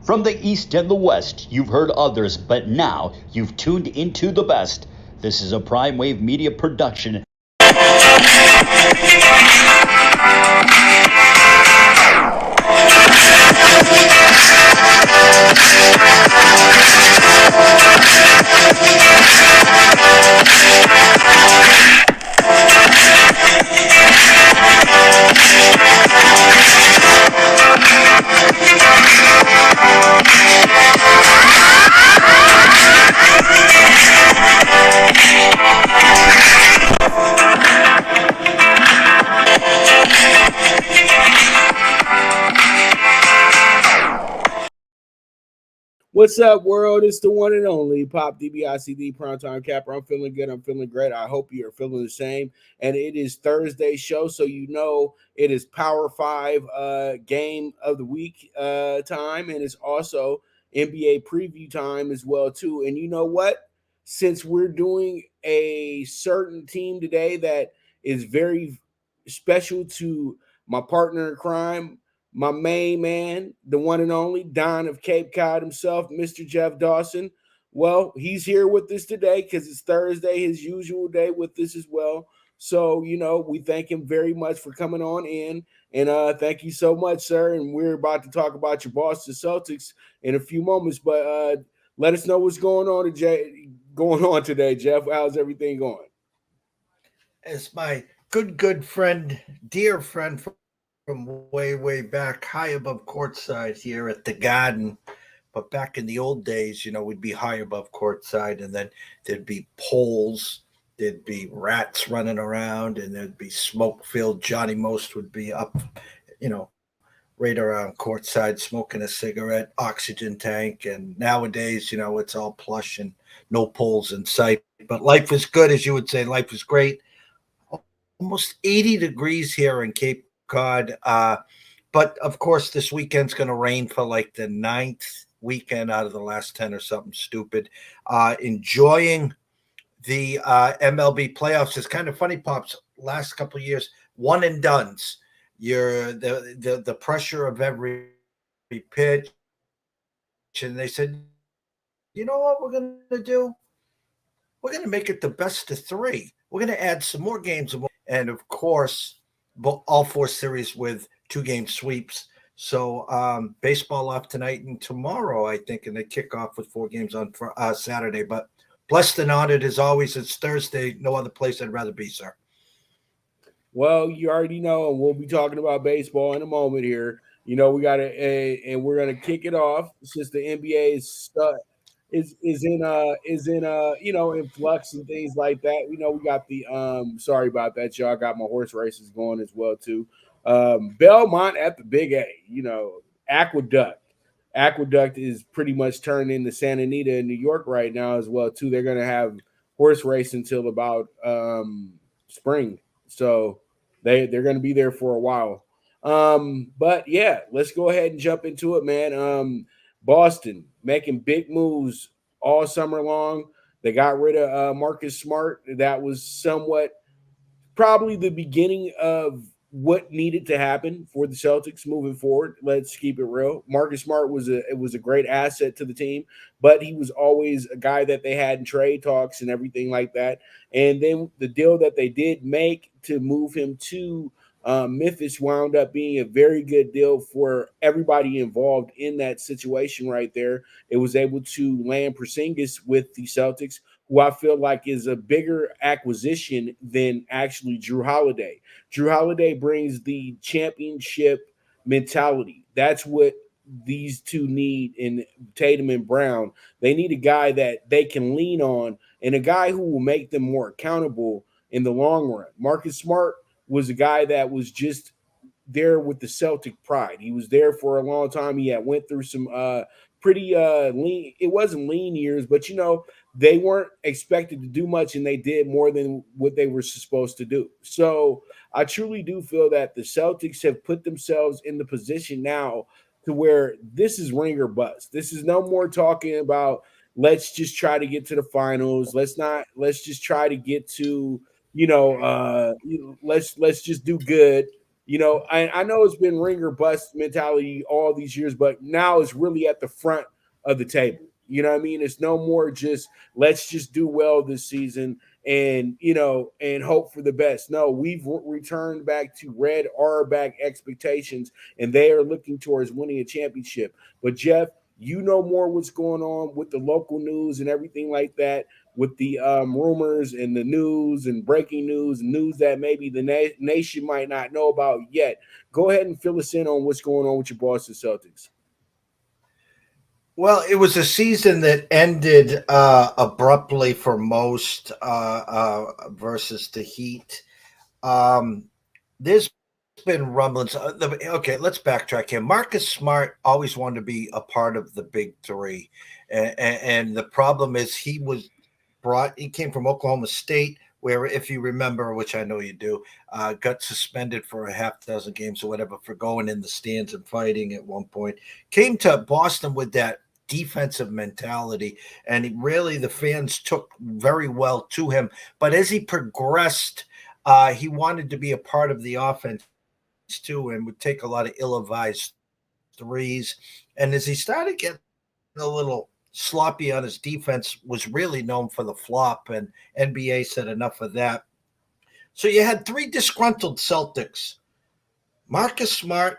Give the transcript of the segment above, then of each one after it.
From the East and the West, you've heard others, but now you've tuned into the best. This is a Prime Wave Media production. What's up, world? It's the one and only Pop DBICD Primetime Capper. I'm feeling good. I'm feeling great. I hope you're feeling the same. And it is Thursday's show, so you know it is Power 5 game of the week time, and it's also NBA preview time as well, too. And you know what? Since we're doing a certain team today that is very special to my partner in crime, my main man, the one and only Don of Cape Cod himself, Mr. Jeff Dawson. Well, he's here with us today because it's Thursday, his usual day with us as well. So, we thank him very much for coming on in. And thank you so much, sir. And we're about to talk about your Boston Celtics in a few moments. But let us know what's going on today, Jeff. How's everything going? As my good friend, dear friend from way back, high above courtside here at the Garden. But back in the old days, we'd be high above courtside, and then there'd be poles, there'd be rats running around, and there'd be smoke filled. Johnny Most would be up, right around courtside, smoking a cigarette, oxygen tank. And nowadays, it's all plush and no poles in sight. But life is good, as you would say. Life is great. Almost 80 degrees here in Cape Cod. But of course, this weekend's going to rain for like the 9th weekend out of the last 10 or something stupid. Enjoying the MLB playoffs. It's kind of funny, Pops. Last couple of years, one and dones. You're the pressure of every pitch. And they said, you know what we're going to do? We're going to make it the best of 3. We're going to add some more games. And of course, all 4 series with 2-game sweeps. So baseball off tonight and tomorrow, I think, and they kick off with 4 games on Saturday. But blessed and honored as always. It's Thursday. No other place I'd rather be, sir. Well, you already know, and we'll be talking about baseball in a moment here. We got to, and we're gonna kick it off since the NBA is in flux and things like that. We got the sorry about that, y'all. I got my horse races going as well too. Belmont at the Big A, Aqueduct is pretty much turned into Santa Anita in New York right now as well too. They're gonna have horse race until about spring, so they're gonna be there for a while. But yeah, let's go ahead and jump into it, man. Boston making big moves all summer long. They got rid of Marcus Smart. That was somewhat probably the beginning of what needed to happen for the Celtics moving forward. Let's keep it real. Marcus Smart was a great asset to the team, but he was always a guy that they had in trade talks and everything like that. And then the deal that they did make to move him to Memphis wound up being a very good deal for everybody involved in that situation right there. It was able to land Porzingis with the Celtics, who I feel like is a bigger acquisition than actually Drew Holiday. Drew Holiday brings the championship mentality. That's what these two need in Tatum and Brown. They need a guy that they can lean on and a guy who will make them more accountable in the long run. Marcus Smart was a guy that was just there with the Celtic pride. He was there for a long time. He had went through some pretty lean. It wasn't lean years, but they weren't expected to do much, and they did more than what they were supposed to do. So I truly do feel that the Celtics have put themselves in the position now to where this is ring or bust. This is no more talking about let's just try to get to the finals. Let's just try to get to let's just do good. I know it's been ring or bust mentality all these years, but now it's really at the front of the table. You know what I mean? It's no more just let's just do well this season and hope for the best. No, we've returned back to red Auerbach expectations, and they are looking towards winning a championship. But Jeff, you know more what's going on with the local news and everything like that, with the rumors and the news and breaking news that maybe the nation might not know about yet. Go ahead and fill us in on what's going on with your Boston Celtics. Well, it was a season that ended abruptly for most versus the Heat. There's been rumblings. Okay, let's backtrack here. Marcus Smart always wanted to be a part of the big three. And the problem is he came from Oklahoma State, where, if you remember, which I know you do, got suspended for a half dozen games or whatever for going in the stands and fighting at one point. Came to Boston with that defensive mentality, and the fans took very well to him. But as he progressed, he wanted to be a part of the offense too, and would take a lot of ill-advised threes. And as he started getting a little sloppy on his defense, was really known for the flop, and NBA said enough of that. So you had three disgruntled Celtics. Marcus Smart,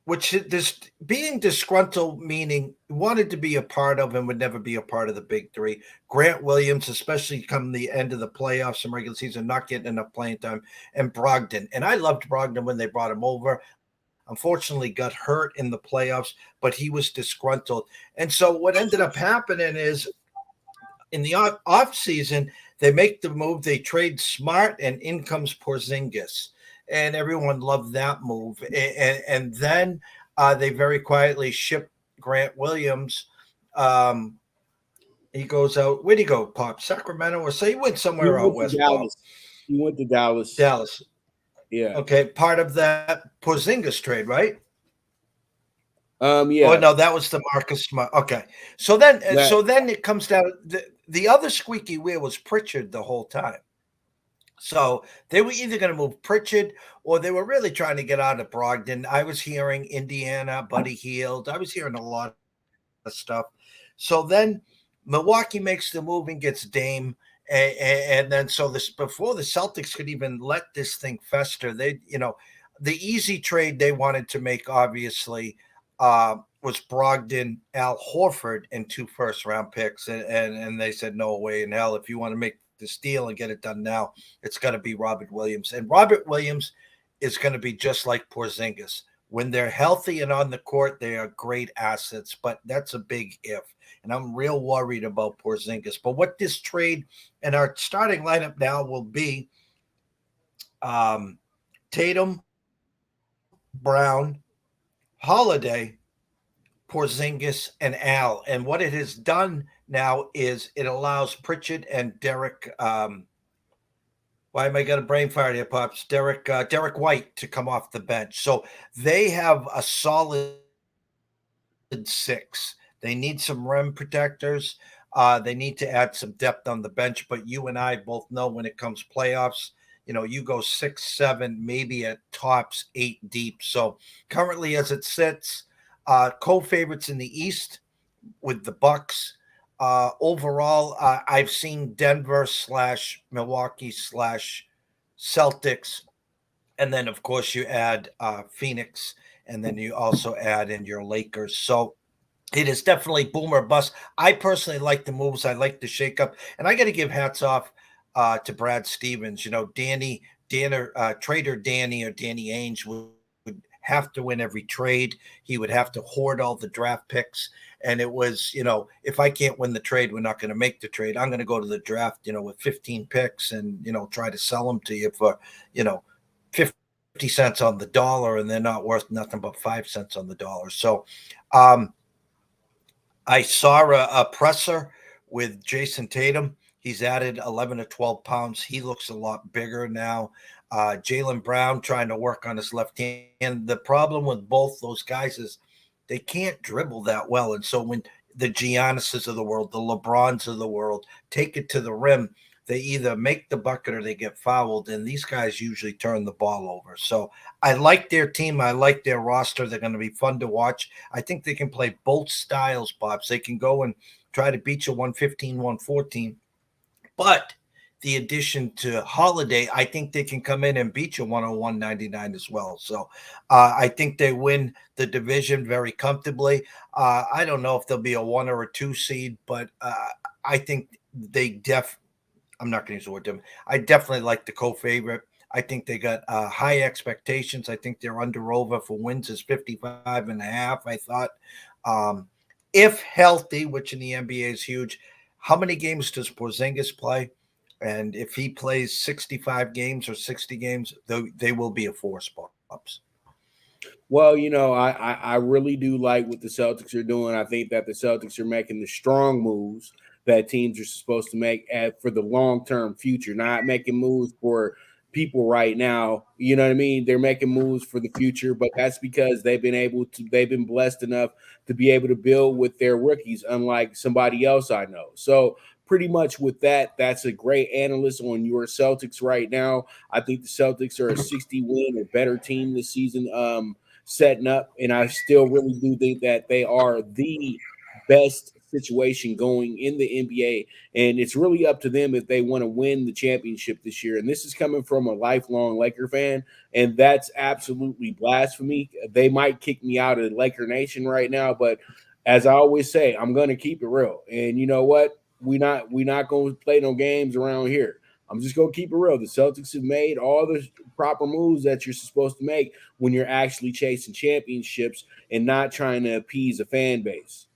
which this being disgruntled, meaning wanted to be a part of and would never be a part of the big three. Grant Williams, especially come the end of the playoffs and regular season, not getting enough playing time, and Brogdon. And I loved Brogdon when they brought him over. Unfortunately, got hurt in the playoffs, but he was disgruntled. And so what ended up happening is in the off season, they make the move. They trade Smart, and in comes Porzingis. And everyone loved that move. And then they very quietly ship Grant Williams. He goes out. Where'd he go, Pop? Sacramento, or say he went somewhere out west. Dallas. He went to Dallas. Dallas. Yeah. Okay. Part of that Porzingis trade, right? Yeah. Oh no, that was the Marcus Smart. Okay. So then it comes down. The other squeaky wheel was Pritchard the whole time. So they were either going to move Pritchard, or they were really trying to get out of Brogdon. I was hearing Indiana, Buddy Hield. I was hearing a lot of stuff. So then Milwaukee makes the move and gets Dame. And then before the Celtics could even let this thing fester, the easy trade they wanted to make, obviously, was Brogdon, Al Horford, and 2 first-round picks. And they said, no way in hell. If you want to make this deal and get it done now, it's got to be Robert Williams. And Robert Williams is going to be just like Porzingis. When they're healthy and on the court, they are great assets, but that's a big if. And I'm real worried about Porzingis. But what this trade and our starting lineup now will be Tatum, Brown, Holiday, Porzingis, and Al. And what it has done now is it allows Pritchard and Derek. Why am I got a brain fire here, Pops? Derek White to come off the bench. So they have a solid 6. They need some rim protectors. They need to add some depth on the bench. But you and I both know when it comes playoffs, you go 6, 7, maybe at tops 8 deep. So currently, as it sits, co-favorites in the East with the Bucks. Overall, I've seen Denver / Milwaukee / Celtics. And then, of course, you add Phoenix, and then you also add in your Lakers. So it is definitely boom or bust. I personally like the moves. I like the shakeup. And I got to give hats off to Brad Stevens. Trader Danny or Danny Ainge would have to win every trade. He would have to hoard all the draft picks. And it was, if I can't win the trade, we're not going to make the trade. I'm going to go to the draft, with 15 picks and, try to sell them to you for, 50 cents on the dollar, and they're not worth nothing but 5 cents on the dollar. So I saw a presser with Jason Tatum. He's added 11 to 12 pounds. He looks a lot bigger now. Jaylen Brown trying to work on his left hand. And the problem with both those guys is they can't dribble that well. And so when the Giannis's of the world, the LeBrons of the world take it to the rim, they either make the bucket or they get fouled, and these guys usually turn the ball over. So I like their team. I like their roster. They're going to be fun to watch. I think they can play both styles, Pops. They can go and try to beat you 115, 114. But the addition to Holiday, I think they can come in and beat you 101-99 as well. So I think they win the division very comfortably. I don't know if they'll be a 1 or a 2 seed, but I think I'm not going to use the word them. I definitely like the co-favorite. I think they got high expectations. I think their under-over for wins is 55.5. I thought, if healthy, which in the NBA is huge, how many games does Porzingis play? And if he plays 65 games or 60 games, they will be a force, Pops. Well, I really do like what the Celtics are doing. I think that the Celtics are making the strong moves that teams are supposed to make for the long-term future, not making moves for people right now. You know what I mean? They're making moves for the future, but that's because they've been blessed enough to be able to build with their rookies, unlike somebody else I know. So pretty much with that, that's a great analyst on your Celtics right now. I think the Celtics are a 60-win or better team this season. Setting up, and I still really do think that they are the best situation going in the NBA, and it's really up to them if they want to win the championship this year. And this is coming from a lifelong Laker fan, and that's absolutely blasphemy. They might kick me out of Laker Nation right now, but as I always say, I'm going to keep it real. And you know what? We're not going to play no games around here. I'm just going to keep it real. The Celtics have made all the proper moves that you're supposed to make when you're actually chasing championships and not trying to appease a fan base.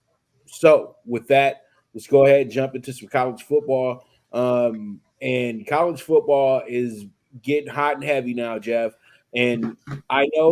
So with that, let's go ahead and jump into some college football. And college football is getting hot and heavy now, Jeff. And I know